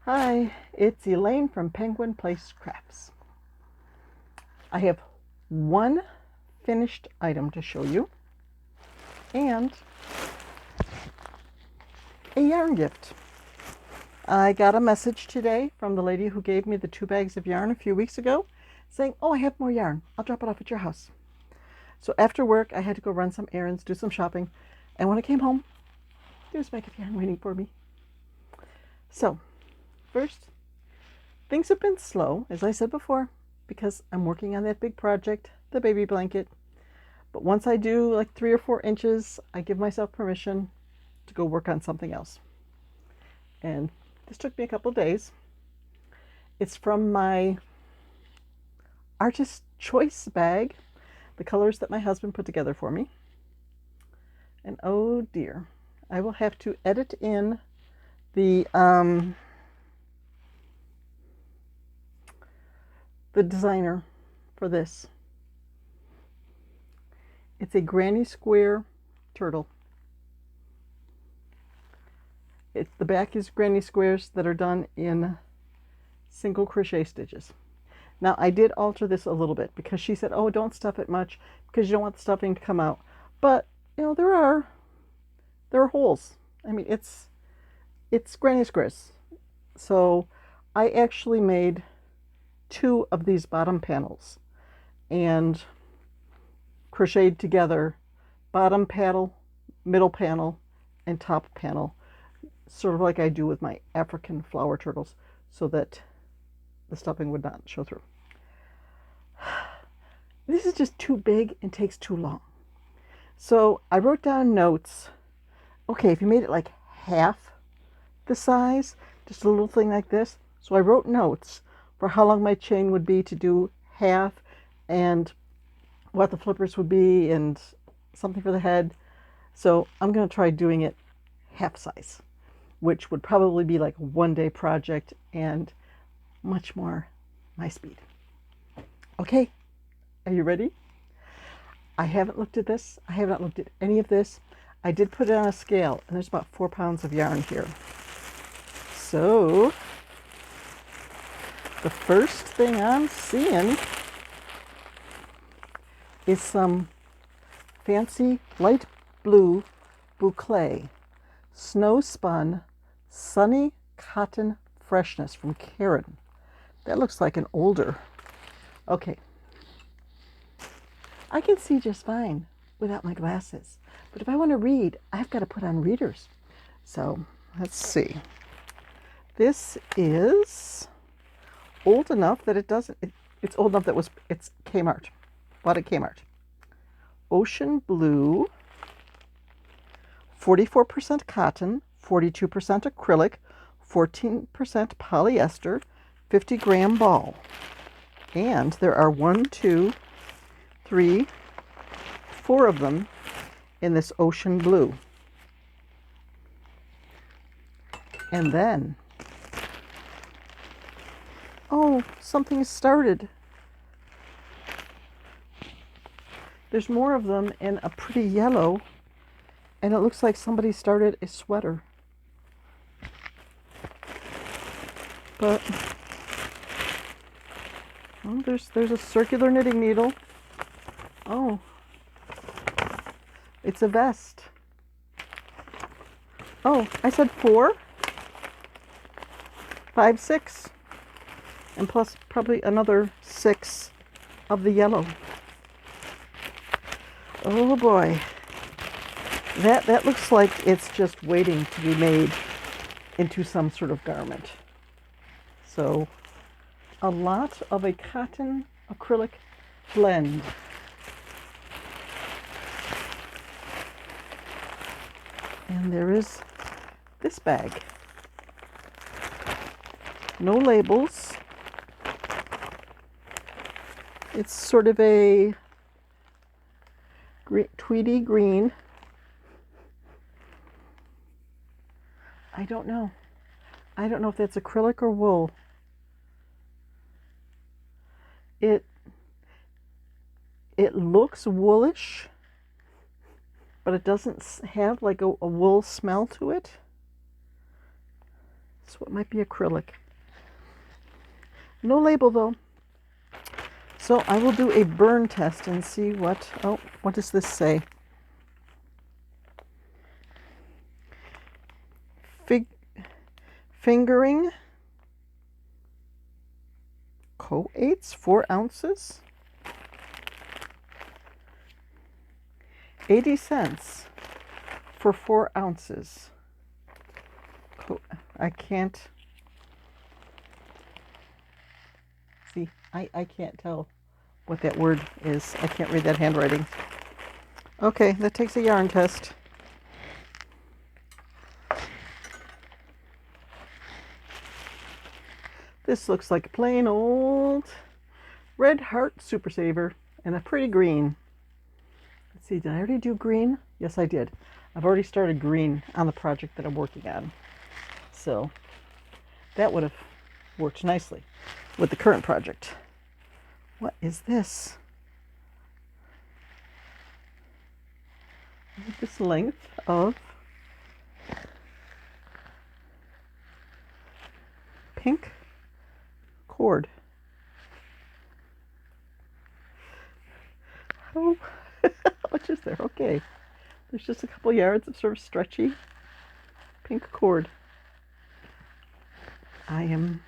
Hi, it's Elaine from Penguin Place Crafts. I have one finished item to show you and a yarn gift. I got a message today from the lady who gave me the 2 bags of yarn a few weeks ago saying, "Oh, I have more yarn. I'll drop it off at your house." So after work, I had to go run some errands, do some shopping, and when I came home, there was a bag of yarn waiting for me. So, first, things have been slow, as I said before, because I'm working on that big project, the baby blanket. But once I do like 3 or 4 inches, I give myself permission to go work on something else. And this took me a couple of days. It's from my Artist Choice bag, the colors that my husband put together for me. And oh dear, I will have to edit in the designer for this. It's a granny square turtle. The back is granny squares that are done in single crochet stitches. Now I did alter this a little bit because she said, "Oh, don't stuff it much because you don't want the stuffing to come out." But there are holes. I mean, it's granny squares. So I actually made 2 of these bottom panels and crocheted together bottom panel, middle panel, and top panel, sort of like I do with my African flower turtles, so that the stuffing would not show through. This is just too big and takes too long. So I wrote down notes. Okay, if you made it like half the size, just a little thing like this. So I wrote notes for how long my chain would be to do half and what the flippers would be and something for the head. So I'm going to try doing it half size, which would probably be like a 1-day project and much more my speed. Okay, are you ready? I haven't looked at this. I have not looked at any of this. I did put it on a scale, and there's about 4 pounds of yarn here. So the first thing I'm seeing is some fancy light blue boucle snow spun sunny cotton freshness from Karen. That looks like an older. Okay, I can see just fine without my glasses, but if I want to read, I've got to put on readers. So let's see. This is old enough that it doesn't. It's old enough that it's Kmart. Bought at Kmart. Ocean blue. 44% cotton, 42% acrylic, 14% polyester, 50-gram ball. And there are 1, 2, 3, 4 of them in this ocean blue. And then, oh, something has started. There's more of them in a pretty yellow, and it looks like somebody started a sweater. But oh, there's a circular knitting needle. Oh, it's a vest. Oh, I said 4, 5, 6, and plus probably another 6 of the yellow. Oh boy, that looks like it's just waiting to be made into some sort of garment. So a lot of a cotton acrylic blend. And there is this bag. No labels. It's sort of a tweedy green. I don't know. I don't know if that's acrylic or wool. It looks woolish, but it doesn't have like a wool smell to it. So it might be acrylic. No label though. So I will do a burn test and see what does this say? Fingering co-8s, 4 ounces, 80 cents for 4 ounces. I can't see. I can't tell what that word is. I can't read that handwriting. Okay, that takes a yarn test. This looks like a plain old Red Heart Super Saver and a pretty green. Let's see, did I already do green? Yes, I did. I've already started green on the project that I'm working on. So that would have worked nicely with the current project. What is this? This length of pink cord. Oh, how much is there? Okay. There's just a couple yards of sort of stretchy pink cord. I am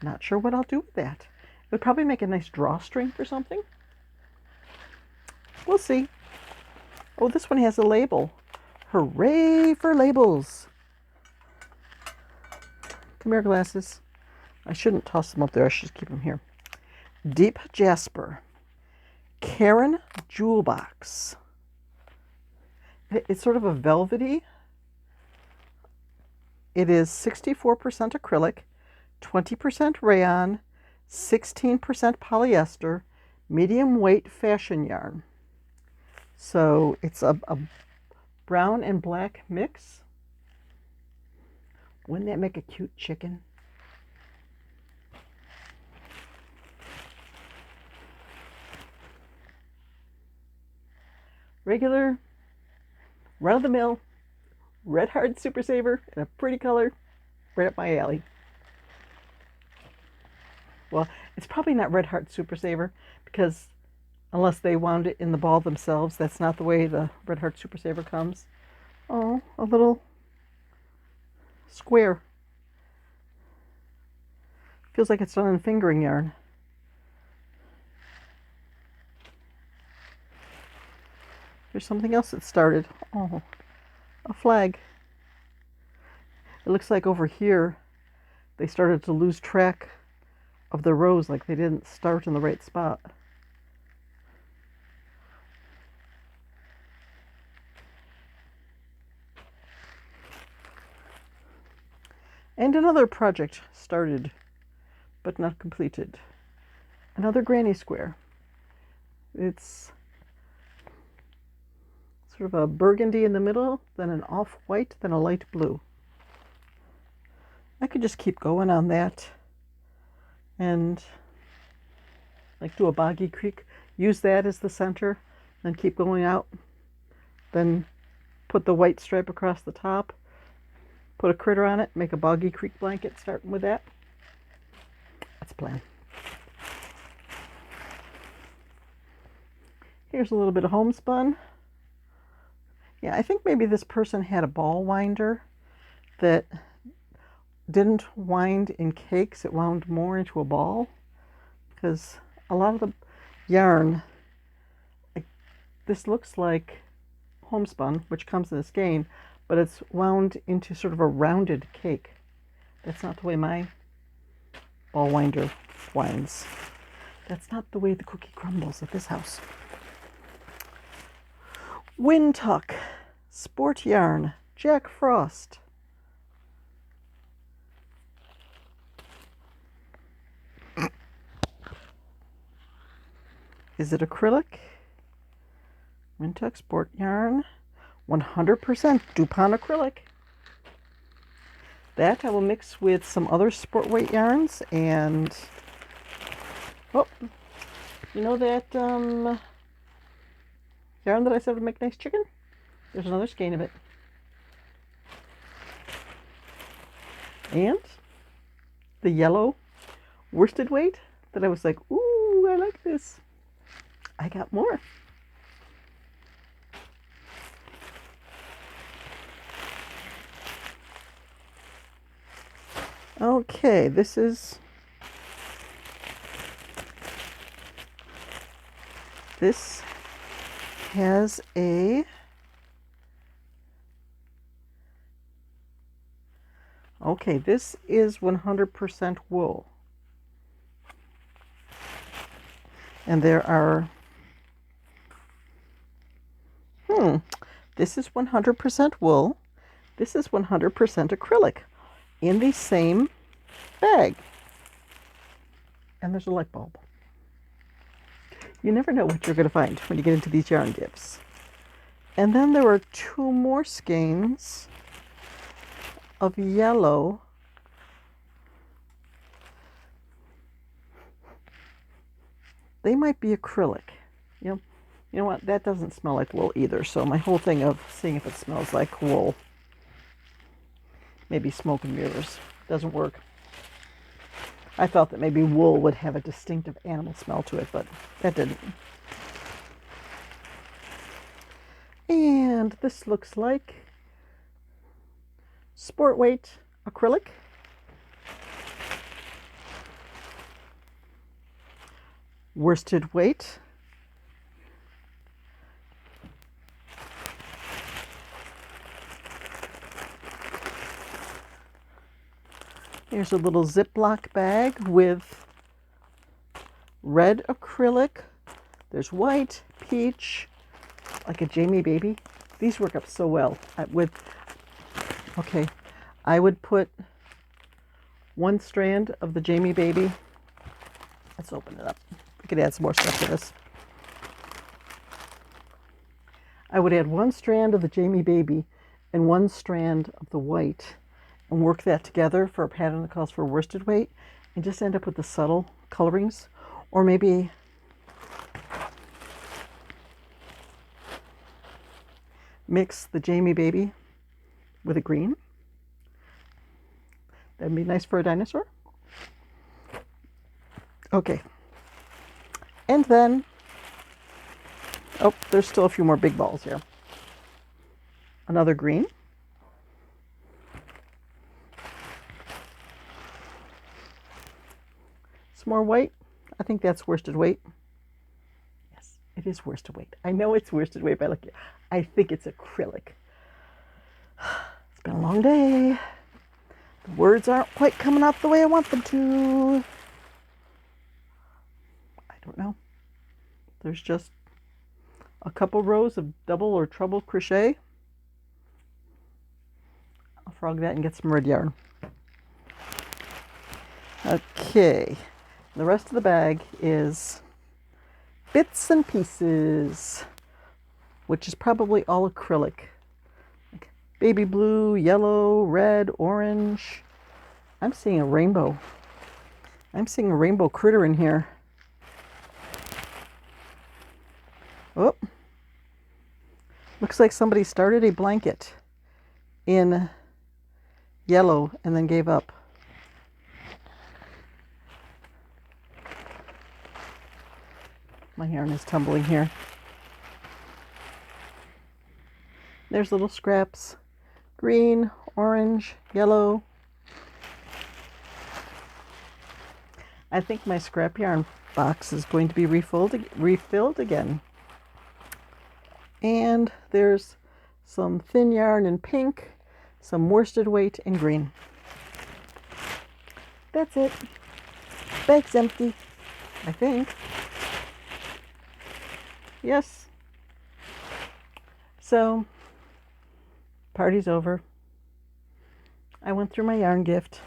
not sure what I'll do with that. It would probably make a nice drawstring for something. We'll see. Oh, this one has a label. Hooray for labels. Come here, glasses. I shouldn't toss them up there. I should just keep them here. Deep Jasper. Karen Jewel Box. It's sort of a velvety. It is 64% acrylic, 20% rayon, 16% polyester, medium weight fashion yarn. So it's a brown and black mix. Wouldn't that make a cute chicken? Regular, run-of-the-mill, Red Heart Super Saver in a pretty color, right up my alley. Well, it's probably not Red Heart Super Saver because unless they wound it in the ball themselves, that's not the way the Red Heart Super Saver comes. Oh, a little square. Feels like it's done in fingering yarn. There's something else that started. Oh, a flag. It looks like over here they started to lose track of the rows, like they didn't start in the right spot. And another project started, but not completed. Another granny square. It's sort of a burgundy in the middle, then an off-white, then a light blue. I could just keep going on that and like do a boggy creek, use that as the center, then keep going out, then put the white stripe across the top, put a critter on it, make a boggy creek blanket starting with that. That's the plan. Here's a little bit of homespun. Yeah, I think maybe this person had a ball winder that didn't wind in cakes. It wound more into a ball because a lot of the yarn, like, this looks like homespun, which comes in a skein, but it's wound into sort of a rounded cake. That's not the way my ball winder winds. That's not the way the cookie crumbles at this house. Wind Tuck, Sport Yarn, Jack Frost. Is it acrylic? Wind Tuck Sport Yarn, 100% DuPont acrylic. That I will mix with some other sport weight yarns and, oh, you know that yarn that I said would make nice chicken? There's another skein of it. and the yellow worsted weight that I was like, ooh, I like this. I got more. Okay, this has a okay, this is 100% wool. And there are this is 100% wool. This is 100% acrylic in the same bag. And there's a light bulb. You never know what you're going to find when you get into these yarn gifts. And then there are 2 more skeins of yellow. They might be acrylic. You know what? That doesn't smell like wool either. So my whole thing of seeing if it smells like wool, maybe smoke and mirrors, doesn't work. I thought that maybe wool would have a distinctive animal smell to it, but that didn't. And this looks like sport weight acrylic. Worsted weight. Here's a little Ziploc bag with red acrylic. There's white, peach, like a Jamie baby. These work up so well. I would put 1 strand of the Jamie baby. Let's open it up. We could add some more stuff to this. I would add 1 strand of the Jamie baby and 1 strand of the white and work that together for a pattern that calls for worsted weight and just end up with the subtle colorings. Or maybe mix the Jamie baby with a green. That'd be nice for a dinosaur. Okay. And then, oh, there's still a few more big balls here. Another green. Some more white. I think that's worsted weight. Yes, it is worsted weight. I know it's worsted weight, but I think it's acrylic. It's been a long day. The words aren't quite coming out the way I want them to. I don't know. There's just a couple rows of double or treble crochet. I'll frog that and get some red yarn. Okay. The rest of the bag is bits and pieces, which is probably all acrylic. Like baby blue, yellow, red, orange. I'm seeing a rainbow. I'm seeing a rainbow critter in here. Oh, looks like somebody started a blanket in yellow and then gave up. My yarn is tumbling here. There's little scraps. Green, orange, yellow. I think my scrap yarn box is going to be refilled again. And there's some thin yarn in pink, some worsted weight in green. That's it. Bag's empty, I think. Yes. So, party's over. I went through my yarn gift.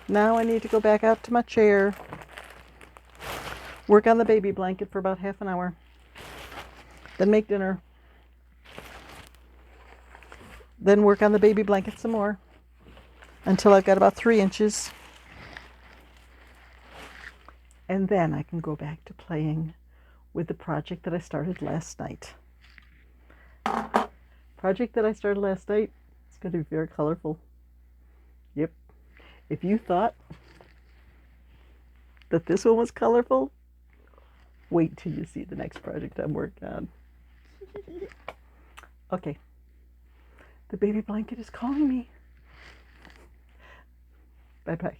Now I need to go back out to my chair, work on the baby blanket for about half an hour, then make dinner, then work on the baby blanket some more until I've got about 3 inches. And then I can go back to playing with the project that I started last night. Project that I started last night is going to be very colorful. Yep. If you thought that this one was colorful, wait till you see the next project I'm working on. Okay. The baby blanket is calling me. Bye-bye.